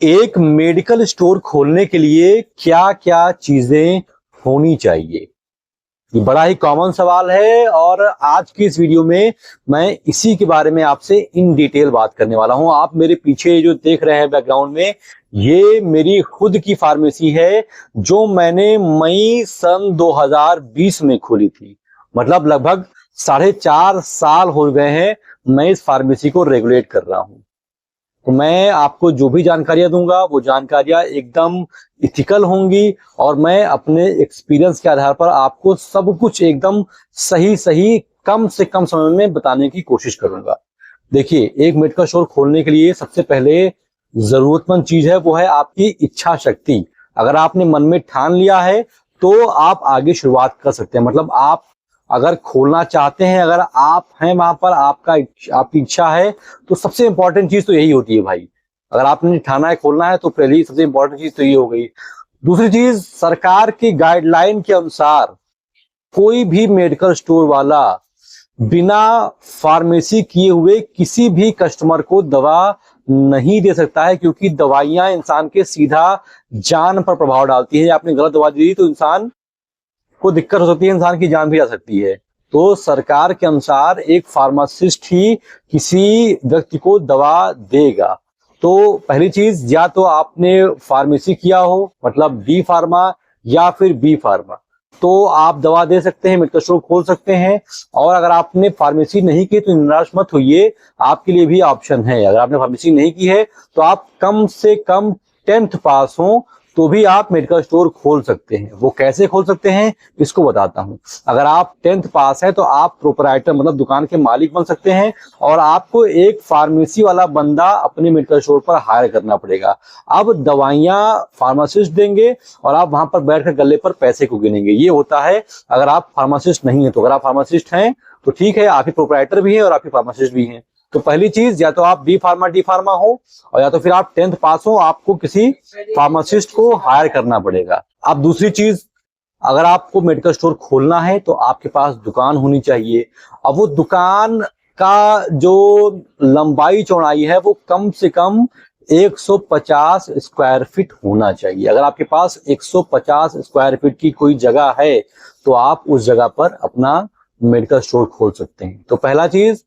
एक medical store खोलने के लिए क्या क्या चीजें होनी चाहिए? ये बड़ा ही कॉमन सवाल है और आज की इस वीडियो में मैं इसी के बारे में आपसे इन डिटेल बात करने वाला हूं। आप मेरे पीछे जो देख रहे हैं बैकग्राउंड में, ये मेरी खुद की फार्मेसी है जो मैंने मई सन 2020 में खोली थी। मतलब लगभग 4.5 साल हो गए हैं मैं इस फार्मेसी को रेगुलेट कर रहा हूं। तो मैं आपको जो भी जानकारियां दूंगा वो जानकारियां एकदम इथिकल होंगी और मैं अपने एक्सपीरियंस के आधार पर आपको सब कुछ एकदम सही सही कम से कम समय में बताने की कोशिश करूंगा। देखिए, एक मेडिकल स्टोर खोलने के लिए सबसे पहले जरूरतमंद चीज है वो है आपकी इच्छा शक्ति। अगर आपने मन में ठान लिया है तो आप आगे शुरुआत कर सकते हैं। मतलब आप अगर खोलना चाहते हैं, अगर आप हैं वहां पर, आपकी इच्छा है, तो सबसे इंपॉर्टेंट चीज तो यही होती है भाई। अगर आपने ठाना है खोलना है तो पहली सबसे इंपॉर्टेंट चीज तो ये हो गई। दूसरी चीज, सरकार की गाइडलाइन के अनुसार कोई भी मेडिकल स्टोर वाला बिना फार्मेसी किए हुए किसी भी कस्टमर को दवा नहीं दे सकता है, क्योंकि दवाइयां इंसान के सीधा जान पर प्रभाव डालती है। आपने गलत दवा दी तो इंसान को दिक्कत हो सकती है, इंसान की जान भी जा सकती है। तो सरकार के अनुसार एक फार्मासिस्ट ही किसी व्यक्ति को दवा देगा। तो पहली चीज, या तो आपने फार्मेसी किया हो, मतलब डी फार्मा या फिर बी फार्मा, तो आप दवा दे सकते हैं, मेडिकल स्टोर खोल सकते हैं। और अगर आपने फार्मेसी नहीं की तो निराश मत होइए, आपके लिए भी ऑप्शन है। अगर आपने फार्मेसी नहीं की है तो आप कम से कम 10th पास हो तो भी आप मेडिकल स्टोर खोल सकते हैं। वो कैसे खोल सकते हैं इसको बताता हूं। अगर आप 10th पास है तो आप प्रोपराइटर मतलब दुकान के मालिक बन सकते हैं और आपको एक फार्मेसी वाला बंदा अपने मेडिकल स्टोर पर हायर करना पड़ेगा। अब दवाइयां फार्मासिस्ट देंगे और आप वहां पर बैठकर गले पर पैसे को गिनेंगे। ये होता है अगर आप फार्मासिस्ट नहीं है तो। अगर आप फार्मासिस्ट हैं तो ठीक है, आप ही प्रोपराइटर भी हैं और आप ही फार्मासिस्ट भी हैं। तो पहली चीज, या तो आप बी फार्मा डी फार्मा हो और या तो फिर आप 10th पास हो, आपको किसी फार्मासिस्ट को हायर करना पड़ेगा। अब दूसरी चीज, अगर आपको मेडिकल स्टोर खोलना है तो आपके पास दुकान होनी चाहिए। अब वो दुकान का जो लंबाई चौड़ाई है वो कम से कम 150 स्क्वायर फीट होना चाहिए। अगर आपके पास 150 स्क्वायर फीट की कोई जगह है तो आप उस जगह पर अपना मेडिकल स्टोर खोल सकते हैं। तो पहला चीज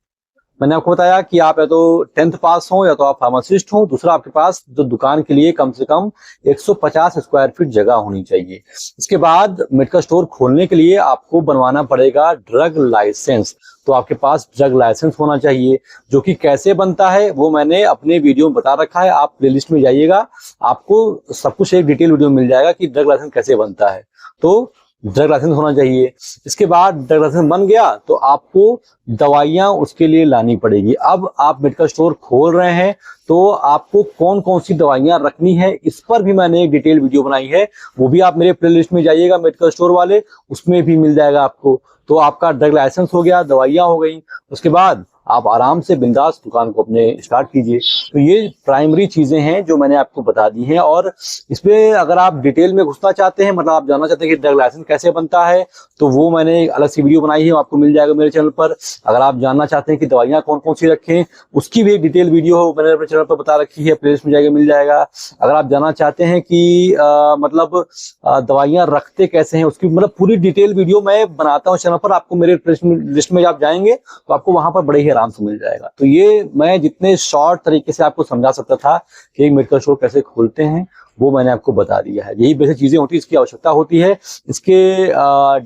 मैंने आपको बताया कि आप या तो 10th पास हो या तो आप फार्मासिस्ट हो। दूसरा, आपके पास जो दुकान के लिए कम से कम 150 स्क्वायर फीट जगह होनी चाहिए। इसके बाद मेडिकल स्टोर खोलने के लिए आपको बनवाना पड़ेगा ड्रग लाइसेंस। तो आपके पास ड्रग लाइसेंस होना चाहिए, जो कि कैसे बनता है वो मैंने अपने वीडियो में बता रखा है। आप प्लेलिस्ट में जाइएगा, आपको सब कुछ एक डिटेल वीडियो मिल जाएगा कि ड्रग लाइसेंस कैसे बनता है। तो ड्रग लाइसेंस होना चाहिए। इसके बाद ड्रग लाइसेंस बन गया तो आपको दवाइयां उसके लिए लानी पड़ेगी। अब आप मेडिकल स्टोर खोल रहे हैं तो आपको कौन कौन सी दवाइयां रखनी है इस पर भी मैंने एक डिटेल वीडियो बनाई है। वो भी आप मेरे प्लेलिस्ट में जाइएगा मेडिकल स्टोर वाले, उसमें भी मिल जाएगा आपको। तो आपका ड्रग लाइसेंस हो गया, दवाइयां हो गई, उसके बाद आप आराम से बिंदास दुकान को अपने स्टार्ट कीजिए। तो ये प्राइमरी चीजें हैं जो मैंने आपको बता दी हैं। और इसमें अगर आप डिटेल में घुसना चाहते हैं, मतलब आप जानना चाहते हैं कि ड्रग लाइसेंस कैसे बनता है, तो वो मैंने एक अलग सी वीडियो बनाई है, आपको मिल जाएगा मेरे चैनल पर। अगर आप जानना चाहते हैं कि दवाइयां कौन कौन सी रखें, उसकी भी एक डिटेल वीडियो हो मैंने अपने चैनल पर बता रखी है, प्लेलिस्ट में जाएगा मिल जाएगा। अगर आप जानना चाहते हैं कि दवाइयां रखते कैसे हैं, उसकी मतलब पूरी डिटेल वीडियो मैं बनाता हूँ चैनल पर। आपको मेरे लिस्ट में आप जाएंगे तो आपको वहां पर बड़े ही आराम से मिल जाएगा। तो ये मैं जितने शॉर्ट तरीके से आपको समझा सकता था कि एक मेडिकल स्टोर कैसे खोलते हैं वो मैंने आपको बता दिया है। यही बेसिक चीजें होती है, इसकी आवश्यकता होती है। इसके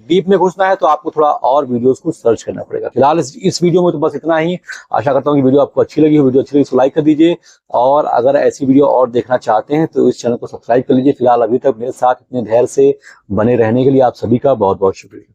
डीप में घुसना है तो आपको थोड़ा और वीडियोस को सर्च करना पड़ेगा। फिलहाल इस वीडियो में तो बस इतना ही। आशा करता हूँ कि वीडियो आपको अच्छी लगी हो। वीडियो अच्छी लगी तो लाइक कर दीजिए और अगर ऐसी वीडियो और देखना चाहते हैं तो इस चैनल को सब्सक्राइब कर लीजिए। फिलहाल अभी तक मेरे साथ इतने धैर्य से बने रहने के लिए आप सभी का बहुत बहुत शुक्रिया।